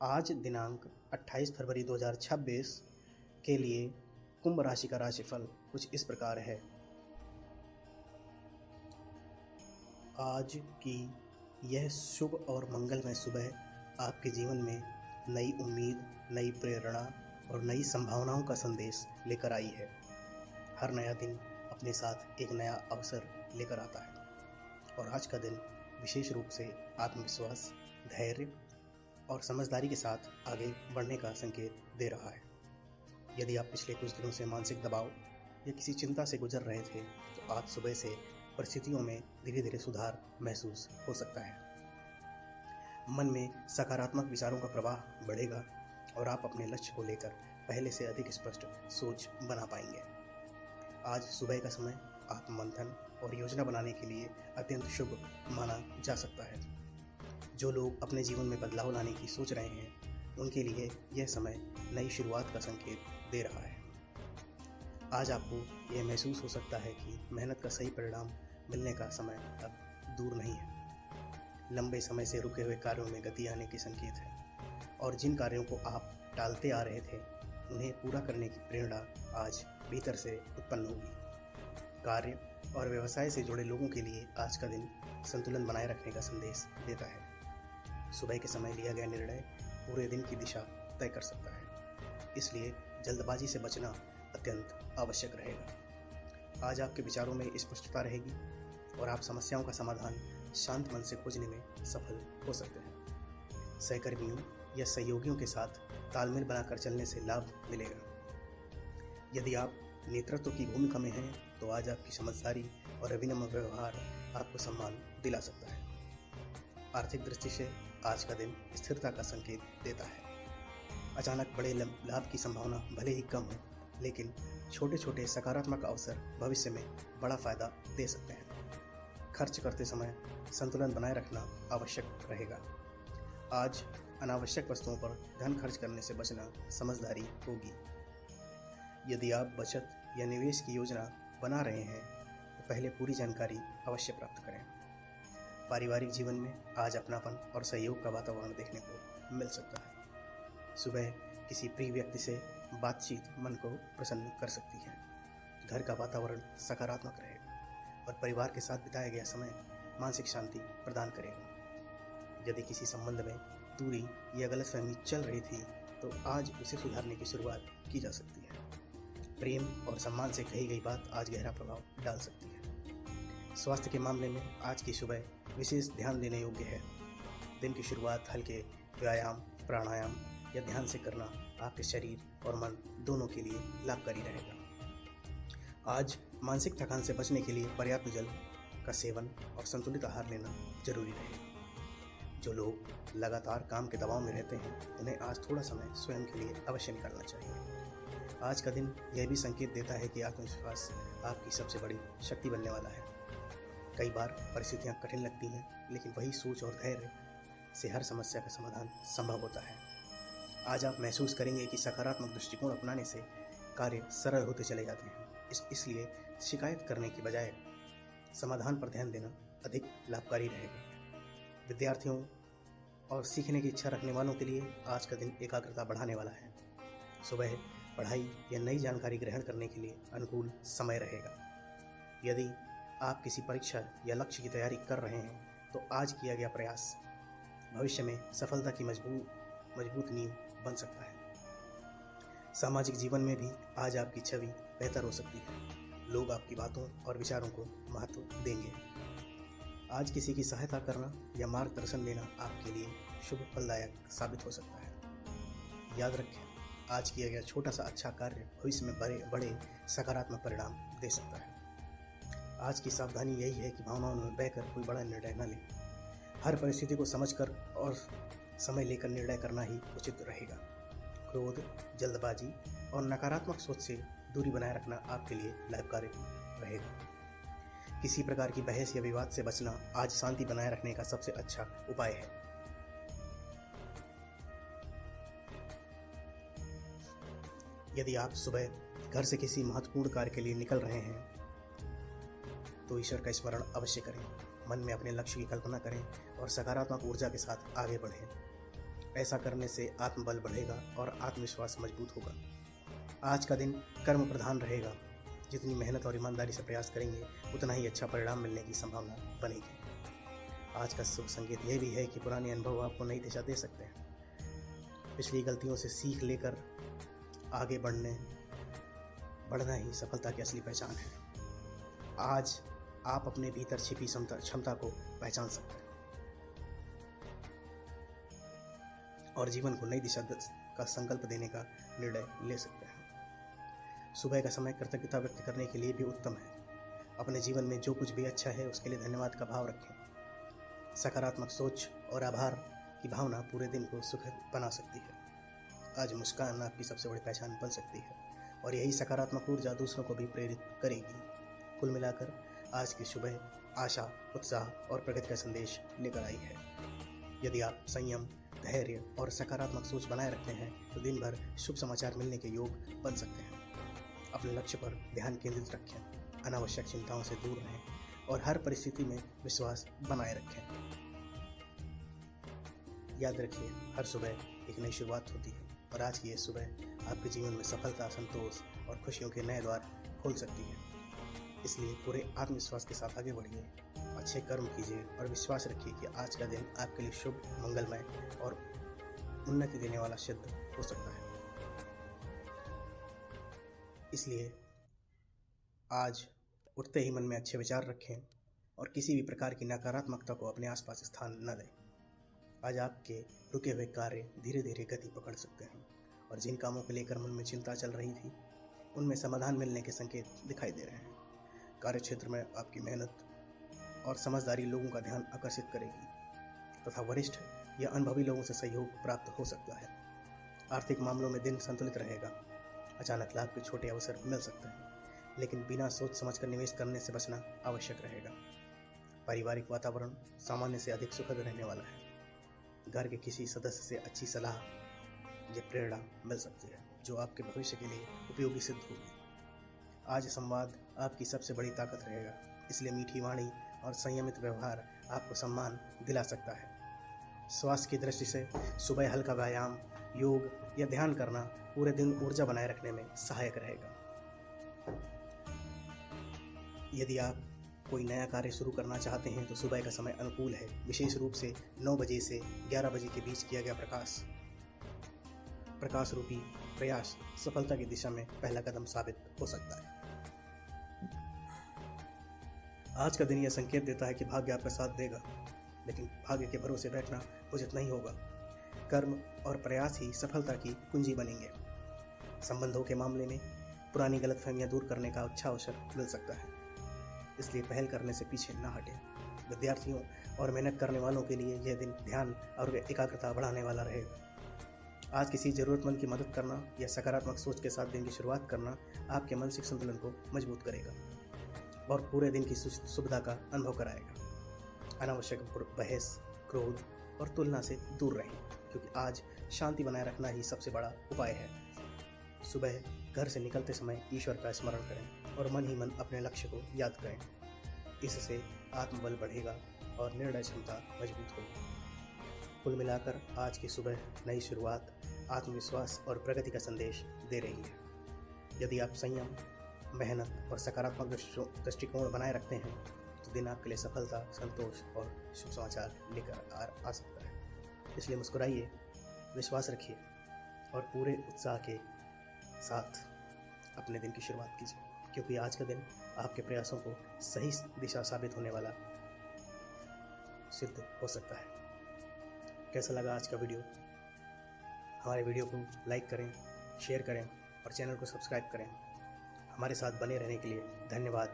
आज दिनांक 28 फरवरी 2026 के लिए कुंभ राशि का राशिफल कुछ इस प्रकार है। आज की यह शुभ और मंगलमय सुबह आपके जीवन में नई उम्मीद, नई प्रेरणा और नई संभावनाओं का संदेश लेकर आई है। हर नया दिन अपने साथ एक नया अवसर लेकर आता है और आज का दिन विशेष रूप से आत्मविश्वास, धैर्य और समझदारी के साथ आगे बढ़ने का संकेत दे रहा है। यदि आप पिछले कुछ दिनों से मानसिक दबाव या किसी चिंता से गुजर रहे थे तो आज सुबह से परिस्थितियों में धीरे धीरे सुधार महसूस हो सकता है। मन में सकारात्मक विचारों का प्रवाह बढ़ेगा और आप अपने लक्ष्य को लेकर पहले से अधिक स्पष्ट सोच बना पाएंगे। आज सुबह का समय आत्ममंथन और योजना बनाने के लिए अत्यंत शुभ माना जा सकता है। जो लोग अपने जीवन में बदलाव लाने की सोच रहे हैं उनके लिए यह समय नई शुरुआत का संकेत दे रहा है। आज आपको यह महसूस हो सकता है कि मेहनत का सही परिणाम मिलने का समय अब दूर नहीं है। लंबे समय से रुके हुए कार्यों में गति आने के संकेत है और जिन कार्यों को आप टालते आ रहे थे उन्हें पूरा करने की प्रेरणा आज भीतर से उत्पन्न होगी। कार्य और व्यवसाय से जुड़े लोगों के लिए आज का दिन संतुलन बनाए रखने का संदेश देता है। सुबह के समय लिया गया निर्णय पूरे दिन की दिशा तय कर सकता है, इसलिए जल्दबाजी से बचना अत्यंत आवश्यक रहेगा। आज आपके विचारों में स्पष्टता रहेगी और आप समस्याओं का समाधान शांत मन से खोजने में सफल हो सकते हैं। सहकर्मियों या सहयोगियों के साथ तालमेल बनाकर चलने से लाभ मिलेगा। यदि आप नेतृत्व की भूमिका में हैं तो आज आपकी समझदारी और अभिनव व्यवहार आपको सम्मान दिला सकता है। आर्थिक दृष्टि से आज का दिन स्थिरता का संकेत देता है। अचानक बड़े लाभ की संभावना भले ही कम हो, लेकिन छोटे छोटे सकारात्मक अवसर भविष्य में बड़ा फायदा दे सकते हैं। खर्च करते समय संतुलन बनाए रखना आवश्यक रहेगा। आज अनावश्यक वस्तुओं पर धन खर्च करने से बचना समझदारी होगी। यदि आप बचत या निवेश की योजना बना रहे हैं तो पहले पूरी जानकारी अवश्य प्राप्त करें। पारिवारिक जीवन में आज अपनापन और सहयोग का वातावरण देखने को मिल सकता है। सुबह किसी प्रिय व्यक्ति से बातचीत मन को प्रसन्न कर सकती है। घर का वातावरण सकारात्मक रहेगा और परिवार के साथ बिताया गया समय मानसिक शांति प्रदान करेगा। यदि किसी संबंध में दूरी या गलतफहमी चल रही थी तो आज उसे सुधारने की शुरुआत की जा सकती है। प्रेम और सम्मान से कही गई बात आज गहरा प्रभाव डाल सकती है। स्वास्थ्य के मामले में आज की सुबह विशेष ध्यान देने योग्य है। दिन की शुरुआत हल्के व्यायाम, प्राणायाम या ध्यान से करना आपके शरीर और मन दोनों के लिए लाभकारी रहेगा। आज मानसिक थकान से बचने के लिए पर्याप्त जल का सेवन और संतुलित आहार लेना जरूरी रहेगा। जो लोग लगातार काम के दबाव में रहते हैं उन्हें आज थोड़ा समय स्वयं के लिए अवश्य निकालना चाहिए। आज का दिन यह भी संकेत देता है कि आत्मविश्वास आपकी सबसे बड़ी शक्ति बनने वाला है। कई बार परिस्थितियां कठिन लगती हैं, लेकिन वही सोच और धैर्य से हर समस्या का समाधान संभव होता है। आज आप महसूस करेंगे कि सकारात्मक दृष्टिकोण अपनाने से कार्य सरल होते चले जाते हैं। इसलिए शिकायत करने की बजाय समाधान पर ध्यान देना अधिक लाभकारी रहेगा। विद्यार्थियों और सीखने की इच्छा रखने वालों के लिए आज का दिन एकाग्रता बढ़ाने वाला है। सुबह पढ़ाई या नई जानकारी ग्रहण करने के लिए अनुकूल समय रहेगा। यदि आप किसी परीक्षा या लक्ष्य की तैयारी कर रहे हैं तो आज किया गया प्रयास भविष्य में सफलता की मजबूत नींव बन सकता है। सामाजिक जीवन में भी आज आपकी छवि बेहतर हो सकती है। लोग आपकी बातों और विचारों को महत्व देंगे। आज किसी की सहायता करना या मार्गदर्शन देना आपके लिए शुभ फलदायक साबित हो सकता है। याद रखें, आज किया गया छोटा सा अच्छा कार्य भविष्य में बड़े सकारात्मक परिणाम दे सकता है। आज की सावधानी यही है कि भावनाओं में बहकर कोई बड़ा निर्णय न लें। हर परिस्थिति को समझकर और समय लेकर निर्णय करना ही उचित रहेगा। क्रोध, जल्दबाजी और नकारात्मक सोच से दूरी बनाए रखना आपके लिए लाभकारी रहेगा। किसी प्रकार की बहस या विवाद से बचना आज शांति बनाए रखने का सबसे अच्छा उपाय है। यदि आप सुबह घर से किसी महत्वपूर्ण कार्य के लिए निकल रहे हैं तो ईश्वर का स्मरण अवश्य करें। मन में अपने लक्ष्य की कल्पना करें और सकारात्मक ऊर्जा के साथ आगे बढ़ें। ऐसा करने से आत्मबल बढ़ेगा और आत्मविश्वास मजबूत होगा। आज का दिन कर्म प्रधान रहेगा। जितनी मेहनत और ईमानदारी से प्रयास करेंगे उतना ही अच्छा परिणाम मिलने की संभावना बनेगी। आज का शुभ संकेत यह भी है कि पुराने अनुभव आपको नई दिशा दे सकते हैं। पिछली गलतियों से सीख लेकर आगे बढ़ना ही सफलता की असली पहचान है। आज आप अपने भीतर छिपी क्षमता को पहचान सकते हैं और जीवन को नई दिशा का संकल्प देने का निर्णय ले सकते हैं। सुबह का समय कृतज्ञता व्यक्त करने के लिए भी उत्तम है। अपने जीवन में जो कुछ भी अच्छा है उसके लिए धन्यवाद का भाव रखें। सकारात्मक सोच और आभार की भावना पूरे दिन को सुखद बना सकती है। आज मुस्कान आपकी सबसे बड़ी पहचान बन सकती है और यही सकारात्मक ऊर्जा दूसरों को भी प्रेरित करेगी। कुल मिलाकर आज की सुबह आशा, उत्साह और प्रगति का संदेश लेकर आई है। यदि आप संयम, धैर्य और सकारात्मक सोच बनाए रखते हैं तो दिन भर शुभ समाचार मिलने के योग बन सकते हैं। अपने लक्ष्य पर ध्यान केंद्रित रखें, अनावश्यक चिंताओं से दूर रहें और हर परिस्थिति में विश्वास बनाए रखें। याद रखिए, हर सुबह एक नई शुरुआत होती है और आज की यह सुबह आपके जीवन में सफलता, संतोष और खुशियों के नए द्वार खोल सकती है। इसलिए पूरे आत्मविश्वास के साथ आगे बढ़िए, अच्छे कर्म कीजिए और विश्वास रखिए कि आज का दिन आपके लिए शुभ, मंगलमय और उन्नति देने वाला सिद्ध हो सकता है। इसलिए आज उठते ही मन में अच्छे विचार रखें और किसी भी प्रकार की नकारात्मकता को अपने आसपास स्थान न दें। आज आपके रुके हुए कार्य धीरे धीरे गति पकड़ सकते हैं और जिन कामों को लेकर मन में चिंता चल रही थी उनमें समाधान मिलने के संकेत दिखाई दे रहे हैं। कार्य क्षेत्र में आपकी मेहनत और समझदारी लोगों का ध्यान आकर्षित करेगी तथा वरिष्ठ या अनुभवी लोगों से सहयोग प्राप्त हो सकता है। आर्थिक मामलों में दिन संतुलित रहेगा। अचानक लाभ के छोटे अवसर मिल सकते हैं, लेकिन बिना सोच समझकर निवेश करने से बचना आवश्यक रहेगा। पारिवारिक वातावरण सामान्य से अधिक सुखद रहने वाला है। घर के किसी सदस्य से अच्छी सलाह या प्रेरणा मिल सकती है जो आपके भविष्य के लिए उपयोगी सिद्ध होगी। आज संवाद आपकी सबसे बड़ी ताकत रहेगा, इसलिए मीठी वाणी और संयमित व्यवहार आपको सम्मान दिला सकता है। स्वास्थ्य की दृष्टि से सुबह हल्का व्यायाम, योग या ध्यान करना पूरे दिन ऊर्जा बनाए रखने में सहायक रहेगा। यदि आप कोई नया कार्य शुरू करना चाहते हैं तो सुबह का समय अनुकूल है। विशेष रूप से 9 बजे से 11 बजे के बीच किया गया प्रकाश रूपी प्रयास सफलता की दिशा में पहला कदम साबित हो सकता है। आज का दिन यह संकेत देता है कि भाग्य आपका साथ देगा, लेकिन भाग्य के भरोसे बैठना उचित नहीं होगा। कर्म और प्रयास ही सफलता की कुंजी बनेंगे। संबंधों के मामले में पुरानी गलतफहमियां दूर करने का अच्छा अवसर मिल सकता है, इसलिए पहल करने से पीछे न हटें। विद्यार्थियों और मेहनत करने वालों के लिए यह दिन ध्यान और एकाग्रता बढ़ाने वाला रहेगा। आज किसी ज़रूरतमंद की मदद करना या सकारात्मक सोच के साथ दिन की शुरुआत करना आपके मानसिक संतुलन को मजबूत करेगा और पूरे दिन की सुविधा का अनुभव कराएगा। अनावश्यक बहस, क्रोध और तुलना से दूर रहें, क्योंकि आज शांति बनाए रखना ही सबसे बड़ा उपाय है। सुबह घर से निकलते समय ईश्वर का स्मरण करें और मन ही मन अपने लक्ष्य को याद करें। इससे आत्मबल बढ़ेगा और निर्णय क्षमता मजबूत होगी। कुल मिलाकर आज की सुबह नई शुरुआत, आत्मविश्वास और प्रगति का संदेश दे रही है। यदि आप संयम, मेहनत और सकारात्मक दृष्टिकोण बनाए रखते हैं तो दिन आपके लिए सफलता, संतोष और शुभ समाचार लेकर आ सकता है। इसलिए मुस्कुराइए, विश्वास रखिए और पूरे उत्साह के साथ अपने दिन की शुरुआत कीजिए, क्योंकि आज का दिन आपके प्रयासों को सही दिशा साबित होने वाला सिद्ध हो सकता है। कैसा लगा आज का वीडियो? हमारे वीडियो को लाइक करें, शेयर करें और चैनल को सब्सक्राइब करें। हमारे साथ बने रहने के लिए धन्यवाद।